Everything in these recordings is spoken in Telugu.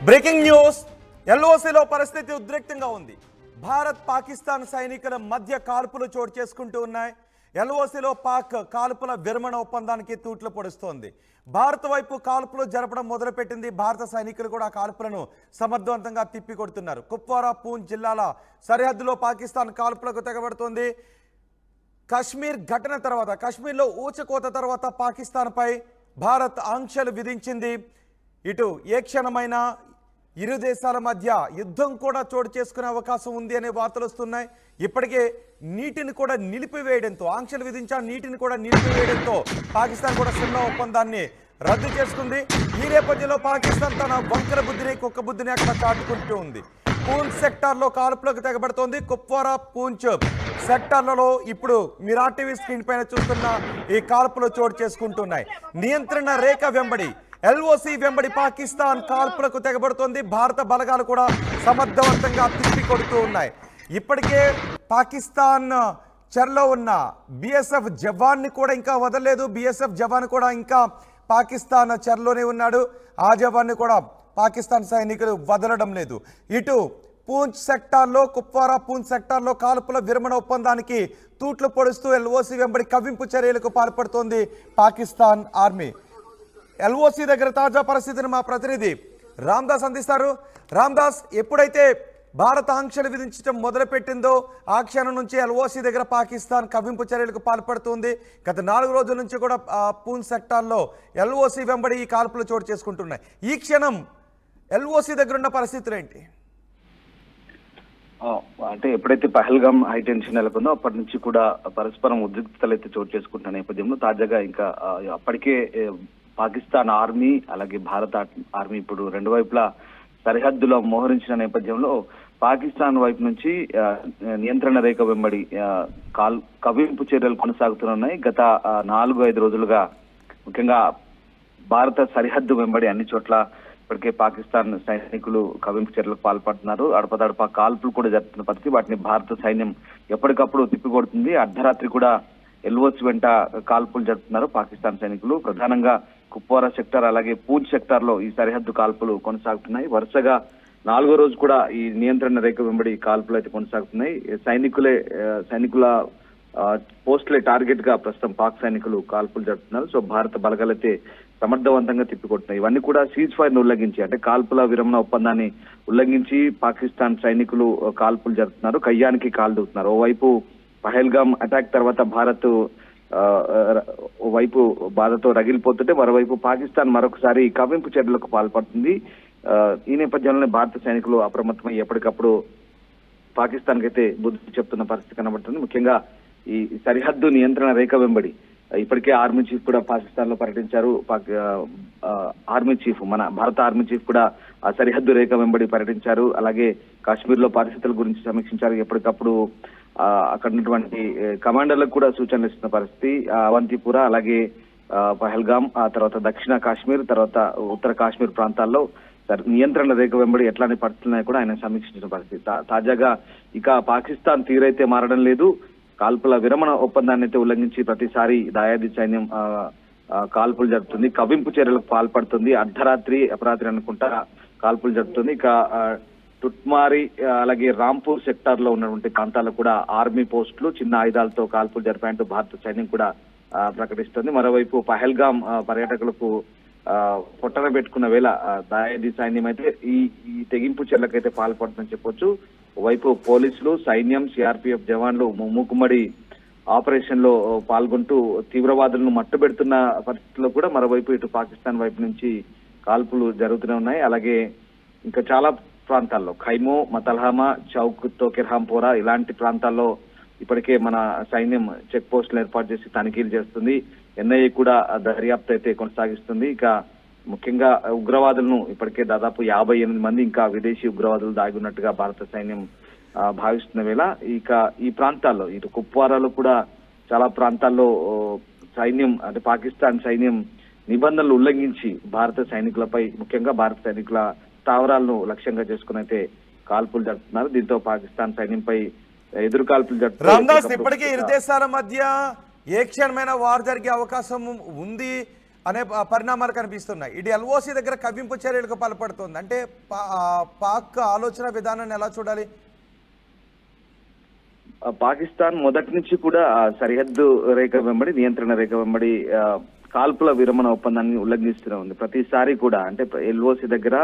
Breaking news. ఎల్ఓసిలో పరిస్థితి ఉద్రిక్తంగా ఉంది. భారత్ పాకిస్తాన్ సైనికుల మధ్య కాల్పులు చోటు చేసుకుంటూ ఉన్నాయి. ఎల్ఓసిలో పాక్ కాల్పుల విరమణ ఒప్పందానికి తూట్లు పొడుస్తోంది. భారత్ వైపు కాల్పులు జరపడం మొదలుపెట్టింది. భారత సైనికులు కూడా కాల్పులను సమర్థవంతంగా తిప్పికొడుతున్నారు. కుప్వారా, పూంచ్ జిల్లాల సరిహద్దులో పాకిస్తాన్ కాల్పులకు తెగబడుతోంది. కశ్మీర్ ఘటన తర్వాత, కశ్మీర్లో ఊచకోత తర్వాత పాకిస్తాన్పై భారత్ ఆంక్షలు విధించింది. ఇటు ఏ క్షణమైనా ఇరు దేశాల మధ్య యుద్ధం కూడా చోటు చేసుకునే అవకాశం ఉంది అనే వార్తలు వస్తున్నాయి. ఇప్పటికే నీటిని కూడా నిలిపివేయడంతో, ఆంక్షలు విధించా నీటిని కూడా నిలిపివేయడంతో పాకిస్తాన్ కూడా సిమ్లా ఒప్పందాన్ని రద్దు చేసుకుంది. ఈ నేపథ్యంలో పాకిస్తాన్ తన వంకర బుద్ధిని, కుక్క బుద్ధిని అక్కడ చాటుకుంటూ ఉంది. పూంచ్ సెక్టార్లో కాల్పులకు తెగబడుతోంది. కుప్వారా, పూంచ్ సెక్టార్లలో ఇప్పుడు మిరా టీవీ స్క్రీన్ పైన చూస్తున్న ఈ కాల్పులు చోటు చేసుకుంటున్నాయి. నియంత్రణ రేఖ వెంబడి, ఎల్ఓసి వెంబడి పాకిస్తాన్ కాల్పులకు తెగబడుతోంది. భారత బలగాలు కూడా సమర్థవంతంగా తిప్పి కొడుతూ ఉన్నాయి. ఇప్పటికే పాకిస్తాన్ చెరలో ఉన్న బిఎస్ఎఫ్ జవాన్ని కూడా ఇంకా వదలలేదు. బిఎస్ఎఫ్ జవాన్ కూడా ఇంకా పాకిస్తాన్ చెరలోనే ఉన్నాడు. ఆ జవాన్ని కూడా పాకిస్తాన్ సైనికులు వదలడం లేదు. ఇటు పూంచ్ సెక్టార్లో, కుప్వారా పూంచ్ సెక్టార్లో కాల్పుల విరమణ ఒప్పందానికి తూట్లు పొడుస్తూ ఎల్ఓసి వెంబడి కవ్వింపు చర్యలకు పాల్పడుతోంది పాకిస్తాన్ ఆర్మీ. ఎల్ఓసి దగ్గర తాజా పరిస్థితిని మా ప్రతినిధి రామ్దాస్ అందిస్తారు. రామ్దాస్, ఎప్పుడైతే భారత ఆంక్షలు విధించడం మొదలుపెట్టిందో ఆ క్షణం నుంచి ఎల్ఓసి దగ్గర పాకిస్తాన్ కవ్వింపు చర్యలకు పాల్పడుతుంది. గత 4 రోజుల నుంచి కూడా పూంచ్ సెక్టార్లో ఎల్ఓసి వెంబడి ఈ కాల్పులు చోటు చేసుకుంటున్నాయి. ఈ క్షణం ఎల్ఓసి దగ్గర ఉన్న పరిస్థితులు ఏంటి? అంటే ఎప్పుడైతే పహల్గామ్ హైటెన్షన్ నెలకొందో అప్పటి నుంచి కూడా పరస్పరం ఉద్రిక్తతలు అయితే చోటు చేసుకుంటున్న నేపథ్యంలో తాజాగా ఇంకా అప్పటికే పాకిస్తాన్ ఆర్మీ అలాగే భారత ఆర్మీ ఇప్పుడు రెండు వైపులా సరిహద్దులో మోహరించిన నేపథ్యంలో పాకిస్తాన్ వైపు నుంచి నియంత్రణ రేఖ వెంబడి కవ్వింపు చర్యలు కొనసాగుతున్నాయి. గత 4-5 రోజులుగా ముఖ్యంగా భారత సరిహద్దు వెంబడి అన్ని చోట్ల ఇప్పటికే పాకిస్తాన్ సైనికులు కవ్వింపు చర్యలకు పాల్పడుతున్నారు. అడపదడప కాల్పులు కూడా జరుగుతున్న పరిస్థితి. వాటిని భారత సైన్యం ఎప్పటికప్పుడు తిప్పికొడుతుంది. అర్ధరాత్రి కూడా ఎల్ఓసి వెంట కాల్పులు జరుపుతున్నారు పాకిస్తాన్ సైనికులు. ప్రధానంగా కుప్వారా సెక్టార్ అలాగే పూంచ్ సెక్టార్ లో ఈ సరిహద్దు కాల్పులు కొనసాగుతున్నాయి. వరుసగా 4వ రోజు కూడా ఈ నియంత్రణ రేఖ వెంబడి కాల్పులు అయితే కొనసాగుతున్నాయి. సైనికుల పోస్టులే టార్గెట్ గా ప్రస్తుతం పాక్ సైనికులు కాల్పులు జరుపుతున్నారు. సో భారత బలగాలైతే సమర్థవంతంగా తిప్పికొడుతున్నాయి. ఇవన్నీ కూడా సీజ్ ఫైర్ ను ఉల్లంఘించి, అంటే కాల్పుల విరమణ ఒప్పందాన్ని ఉల్లంఘించి పాకిస్తాన్ సైనికులు కాల్పులు జరుపుతున్నారు. కయ్యానికి కాలు దూతున్నారు. ఓవైపు పహల్గామ్ అటాక్ తర్వాత భారత్ వైపు బాధతో రగిలిపోతుంటే మరోవైపు పాకిస్తాన్ మరొకసారి కవ్వింపు చర్యలకు పాల్పడుతుంది. ఈ నేపథ్యంలోనే భారత సైనికులు అప్రమత్తమై ఎప్పటికప్పుడు పాకిస్తాన్ కి అయితే బుద్ధి చెప్తున్న పరిస్థితి కనబడుతుంది. ముఖ్యంగా ఈ సరిహద్దు నియంత్రణ రేఖ వెంబడి ఇప్పటికే ఆర్మీ చీఫ్ కూడా పాకిస్తాన్ లో పర్యటించారు. ఆర్మీ చీఫ్, మన భారత ఆర్మీ చీఫ్ కూడా ఆ సరిహద్దు రేఖ వెంబడి పర్యటించారు. అలాగే కాశ్మీర్ లో పరిస్థితుల గురించి సమీక్షించారు. ఎప్పటికప్పుడు అక్కడ ఉన్నటువంటి కమాండర్లకు కూడా సూచనలు ఇస్తున్న పరిస్థితి. అవంతిపుర అలాగే పహల్గామ్, ఆ తర్వాత దక్షిణ కాశ్మీర్, తర్వాత ఉత్తర కాశ్మీర్ ప్రాంతాల్లో నియంత్రణ రేఖ వెంబడి ఎట్లాంటి పరిస్థితులున్నాయో కూడా ఆయన సమీక్షించిన పరిస్థితి. తాజాగా ఇక పాకిస్తాన్ తీరైతే మారడం లేదు. కాల్పుల విరమణ ఒప్పందాన్ని అయితే ఉల్లంఘించి ప్రతిసారి దాయాది సైన్యం కాల్పులు జరుపుతుంది, కవ్వింపు చర్యలకు పాల్పడుతుంది. అపరాత్రి అనుకుంటా కాల్పులు జరుపుతుంది. ఇక టుట్మారి అలాగే రాంపూర్ సెక్టార్ లో ఉన్నటువంటి ప్రాంతాల్లో కూడా ఆర్మీ పోస్టులు చిన్న ఆయుధాలతో కాల్పులు జరిపాయంటూ భారత సైన్యం కూడా ప్రకటిస్తుంది. మరోవైపు పహల్గామ్ పర్యాటకులకు పొట్టన పెట్టుకున్న వేళ దాయాది సైన్యం అయితే ఈ తెగింపు చర్యలకైతే పాల్పడుతుందని చెప్పొచ్చు. వైపు పోలీసులు, సైన్యం, సిఆర్పిఎఫ్ జవాన్లు మూకుమ్మడి ఆపరేషన్ లో పాల్గొంటూ తీవ్రవాదులను మట్టుబెడుతున్న పరిస్థితుల్లో కూడా మరోవైపు ఇటు పాకిస్తాన్ వైపు నుంచి కాల్పులు జరుగుతూనే ఉన్నాయి. అలాగే ఇంకా చాలా ప్రాంతాల్లో ఖైమో, మతల్హామా, చౌక్, తోకెర్హాంపోరా ఇలాంటి ప్రాంతాల్లో ఇప్పటికే మన సైన్యం చెక్ పోస్టులు ఏర్పాటు చేసి తనిఖీలు చేస్తుంది. ఎన్ఐఏ కూడా దర్యాప్తు అయితే కొనసాగిస్తుంది. ఇక ముఖ్యంగా ఉగ్రవాదులను ఇప్పటికే దాదాపు 58 మంది ఇంకా విదేశీ ఉగ్రవాదులు దాగి ఉన్నట్టుగా భారత సైన్యం భావిస్తున్న వేళ ఇక ఈ ప్రాంతాల్లో ఇటు కుప్వారాలో కూడా చాలా ప్రాంతాల్లో సైన్యం, అంటే పాకిస్తాన్ సైన్యం నిబంధనలు ఉల్లంఘించి భారత సైనికులపై, ముఖ్యంగా భారత సైనికుల స్థావరాలను లక్ష్యంగా చేసుకుని అయితే కాల్పులు జరుపుతున్నారు. దీంతో పాకిస్తాన్ సైన్యంపై ఎదురు కాల్పులు జరుపుతున్నారు. ఇప్పటికే ఇరు దేశాల మధ్య ఏ క్షణమైన వార్ జరిగే అవకాశం ఉంది అనే పరిణామాలు కనిపిస్తున్నాయి. ఇది ఎల్ఓసి దగ్గర కవ్వింపు చర్యలకు పాల్పడుతుంది. అంటే పాక్ ఆలోచన విధానాన్ని ఎలా చూడాలి? పాకిస్తాన్ మొదటి నుంచి కూడా సరిహద్దు రేఖ వెంబడి, నియంత్రణ రేఖ వెంబడి కాల్పుల విరమణ ఒప్పందాన్ని ఉల్లంఘిస్తూనే ఉంది. ప్రతిసారి కూడా అంటే ఎల్ఓసి దగ్గర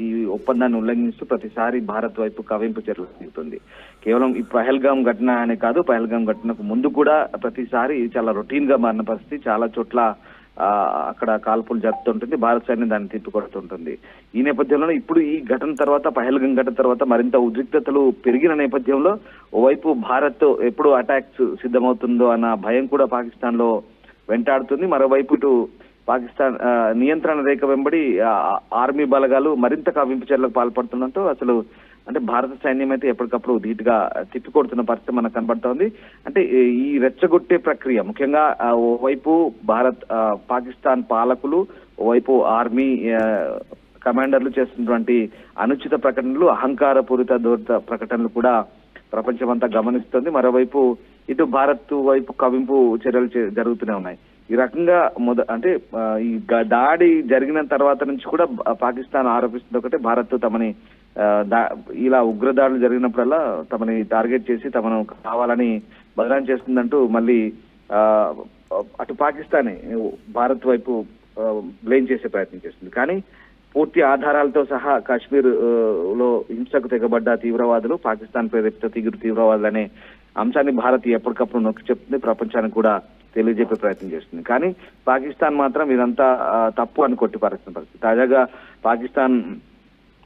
ఈ ఒప్పందాన్ని ఉల్లంఘిస్తూ ప్రతిసారి భారత్ వైపు కవింపు చర్యలు జరుగుతుంది. కేవలం ఈ పహల్గాం ఘటన అనే కాదు, పహల్గాం ఘటనకు ముందు కూడా ప్రతిసారి చాలా రొటీన్ గా మారిన పరిస్థితి. చాలా చోట్ల అక్కడ కాల్పులు జరుపుతుంటుంది, భారత సైన్యం దాన్ని తిప్పికొడుతుంటుంది. ఈ నేపథ్యంలో ఇప్పుడు ఈ ఘటన తర్వాత, పహల్గాం ఘటన తర్వాత మరింత ఉద్రిక్తతలు పెరిగిన నేపథ్యంలో ఓవైపు భారత్ ఎప్పుడు అటాక్స్ సిద్ధమవుతుందో అన్న భయం కూడా పాకిస్తాన్ లో వెంటాడుతుంది. మరోవైపు ఇటు పాకిస్తాన్ నియంత్రణ రేఖ వెంబడి ఆర్మీ బలగాలు మరింత కవ్వింపు చర్యలకు పాల్పడుతుండటంతో అసలు అంటే భారత సైన్యం అయితే ఎప్పటికప్పుడు ధీటుగా తిప్పికొడుతున్న పరిస్థితి మనకు కనబడుతోంది. అంటే ఈ రెచ్చగొట్టే ప్రక్రియ ముఖ్యంగా ఓవైపు పాకిస్తాన్ పాలకులు, ఓవైపు ఆర్మీ కమాండర్లు చేస్తున్నటువంటి అనుచిత ప్రకటనలు, అహంకారపూరిత దూరత ప్రకటనలు కూడా ప్రపంచమంతా గమనిస్తుంది. మరోవైపు ఇటు భారత్ వైపు కవింపు చర్యలు జరుగుతూనే ఉన్నాయి. ఈ రకంగా అంటే ఈ దాడి జరిగిన తర్వాత నుంచి కూడా పాకిస్తాన్ ఆరోపిస్తుంది ఒకటే, భారత్ తమని ఇలా ఉగ్రదాడులు జరిగినప్పుడల్లా తమని టార్గెట్ చేసి తమను కావాలని బదనాం చేస్తుందంటూ మళ్ళీ అటు పాకిస్తానే భారత్ వైపు బ్లేమ్ చేసే ప్రయత్నం చేస్తుంది. కానీ పూర్తి ఆధారాలతో సహా కాశ్మీర్ లో హింసకు తెగబడ్డ తీవ్రవాదులు, పాకిస్తాన్ ప్రేరేపిత తీవ్రవాదులు అనే అంశాన్ని భారత్ ఎప్పటికప్పుడు నొక్కి చెప్తుంది, ప్రపంచానికి కూడా తెలియజెప్పే ప్రయత్నం చేస్తుంది. కానీ పాకిస్తాన్ మాత్రం ఇదంతా తప్పు అని కొట్టిపారేస్తున్న పరిస్థితి. తాజాగా పాకిస్తాన్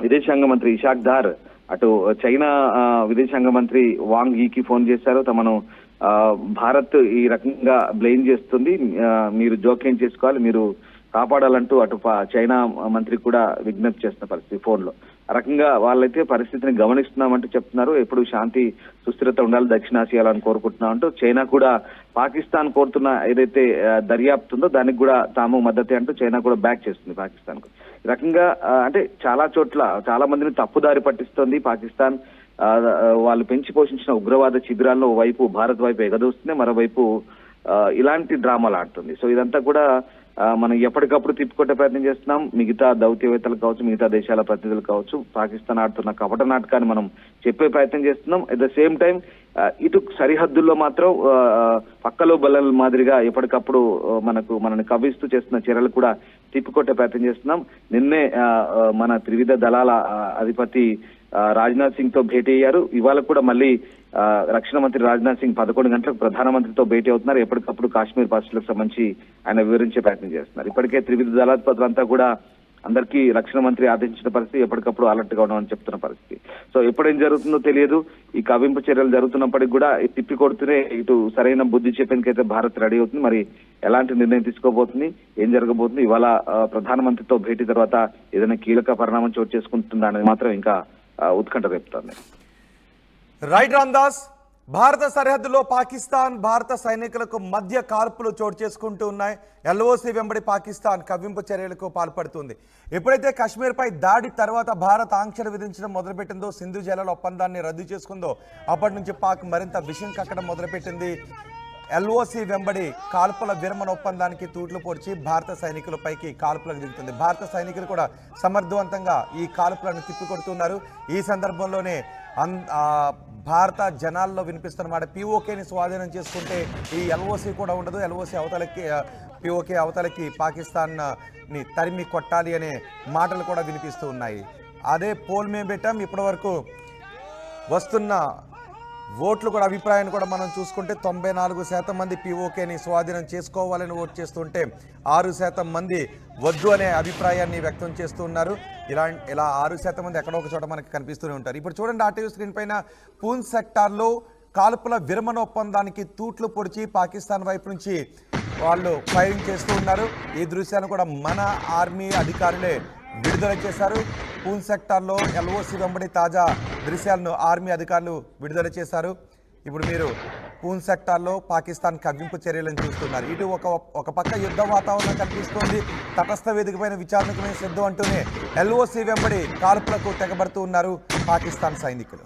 విదేశాంగ మంత్రి ఇషాక్ దార్ అటు చైనా విదేశాంగ మంత్రి వాంగ్ యీకి ఫోన్ చేశారు. తమను భారత్ ఈ రకంగా బ్లేమ్ చేస్తుంది, మీరు జోక్యం చేసుకోవాలి, మీరు కాపాడాలంటూ అటు చైనా మంత్రి కూడా విజ్ఞప్తి చేస్తున్న పరిస్థితి ఫోన్ లో. ఆ రకంగా వాళ్ళైతే పరిస్థితిని గమనిస్తున్నామంటూ చెప్తున్నారు. ఎప్పుడు శాంతి సుస్థిరత ఉండాలి దక్షిణాసియాలో అని కోరుకుంటున్నామంటూ చైనా కూడా పాకిస్తాన్ కోరుతున్న ఏదైతే దర్యాప్తు ఉందో దానికి కూడా తాము మద్దతే అంటూ చైనా కూడా బ్యాక్ చేస్తుంది పాకిస్తాన్ కు. ఈ రకంగా అంటే చాలా చోట్ల చాలా మందిని తప్పుదారి పట్టిస్తోంది పాకిస్తాన్. వాళ్ళు పెంచి పోషించిన ఉగ్రవాద శిబిరాల్లో వైపు భారత్ వైపు ఎగదూస్తుంది, మరోవైపు ఇలాంటి డ్రామాలు ఆడుతుంది. సో ఇదంతా కూడా మనం ఎప్పటికప్పుడు తిప్పుకొట్టే ప్రయత్నం చేస్తున్నాం. మిగతా దౌత్యవేత్తలు కావచ్చు, మిగతా దేశాల ప్రతినిధులు కావచ్చు, పాకిస్తాన్ ఆడుతున్న కపట నాటకాన్ని మనం చెప్పే ప్రయత్నం చేస్తున్నాం. అట్ ద సేమ్ టైం ఇటు సరిహద్దుల్లో మాత్రం పక్కలో బల్లల మాదిరిగా ఎప్పటికప్పుడు మనల్ని కవ్విస్తూ చేస్తున్న చర్యలు కూడా తిప్పికొట్టే ప్రయత్నం చేస్తున్నాం. నిన్నే మన త్రివిధ దళాల అధిపతి రాజ్నాథ్ సింగ్ తో భేటీ అయ్యారు. ఇవాళ కూడా మళ్ళీ రక్షణ మంత్రి రాజ్నాథ్ సింగ్ 11 గంటలకు ప్రధానమంత్రితో భేటీ అవుతున్నారు. ఎప్పటికప్పుడు కాశ్మీర్ పరిస్థితులకు సంబంధించి ఆయన వివరించే ప్రయత్నం చేస్తున్నారు. ఇప్పటికే త్రివిధ దళాధిపతులంతా కూడా అందరికీ రక్షణ మంత్రి ఆదేశించిన పరిస్థితి, ఎప్పటికప్పుడు అలర్ట్ గా ఉండమని చెప్తున్న పరిస్థితి. సో ఎప్పుడేం జరుగుతుందో తెలియదు. ఈ కవింపు చర్యలు జరుగుతున్నప్పటికీ కూడా తిప్పి కొడుతూనే ఇటు సరైన బుద్ధి చెప్పేందుకైతే భారత్ రెడీ అవుతుంది. మరి ఎలాంటి నిర్ణయం తీసుకోబోతుంది, ఏం జరగబోతుంది, ఇవాళ ప్రధానమంత్రితో భేటీ తర్వాత ఏదైనా కీలక పరిణామం చోటు చేసుకుంటుందా అనేది మాత్రం ఇంకా ఉత్కంఠ రేపుతోంది. రైట్ రామ్దాస్, భారత సరిహద్దులో పాకిస్తాన్ భారత సైనికులకు మధ్య కాల్పులు చోటు చేసుకుంటూ ఉన్నాయి. ఎల్ఓసి వెంబడి పాకిస్తాన్ కవ్వింపు చర్యలకు పాల్పడుతుంది. ఎప్పుడైతే కాశ్మీర్పై దాడి తర్వాత భారత్ ఆంక్షలు విధించడం మొదలుపెట్టిందో, సింధు జలాల ఒప్పందాన్ని రద్దు చేసుకుందో, అప్పటి నుంచి పాక్ మరింత విషయం కక్కడం మొదలుపెట్టింది. ఎల్ఓసి వెంబడి కాల్పుల విరమణ ఒప్పందానికి తూట్లు పొడిచి భారత సైనికులపైకి కాల్పులకు దిగుతుంది. భారత సైనికులు కూడా సమర్థవంతంగా ఈ కాల్పులను తిప్పికొడుతున్నారు. ఈ సందర్భంలోనే భారత జనాల్లో వినిపిస్తున్నమాట, పిఓకేని స్వాధీనం చేసుకుంటే ఈ ఎల్ఓసి కూడా ఉండదు, ఎల్ఓసి అవతలకి పిఓకే అవతలకి పాకిస్తాన్ని తరిమి కొట్టాలి అనే మాటలు కూడా వినిపిస్తూ ఉన్నాయి. అదే పోల్ మేము పెట్టాం. ఇప్పటి వరకు వస్తున్న ఓట్లు కూడా అభిప్రాయాన్ని కూడా మనం చూసుకుంటే 94% మంది పిఓకేని స్వాధీనం చేసుకోవాలని ఓటు చేస్తుంటే 6% మంది వద్దు అనే అభిప్రాయాన్ని వ్యక్తం చేస్తూ ఉన్నారు. ఇలా 6% మంది ఎక్కడో ఒక చోట మనకి కనిపిస్తూనే ఉంటారు. ఇప్పుడు చూడండి, ఆర్టీవీ స్క్రీన్ పైన పూంచ్ సెక్టార్లో కాల్పుల విరమణ ఒప్పందానికి తూట్లు పొడిచి పాకిస్తాన్ వైపు నుంచి వాళ్ళు ఫైరింగ్ చేస్తూ ఉన్నారు. ఈ దృశ్యాన్ని కూడా మన ఆర్మీ అధికారులే విడుదల చేశారు. పూంచ్ సెక్టార్లో ఎల్ఓసి వెంబడి తాజా దృశ్యాలను ఆర్మీ అధికారులు విడుదల చేశారు. ఇప్పుడు మీరు పూంచ్ సెక్టార్లో పాకిస్తాన్ కవ్వింపు చర్యలను చూస్తున్నారు. ఇటు ఒక పక్క యుద్ధ వాతావరణం కనిపిస్తోంది. తటస్థ వేదిక పైన విచారణకు మేము సిద్ధం అంటూనే ఎల్ఓసి వెంబడి కాల్పులకు తెగబడుతూ ఉన్నారు పాకిస్తాన్ సైనికులు.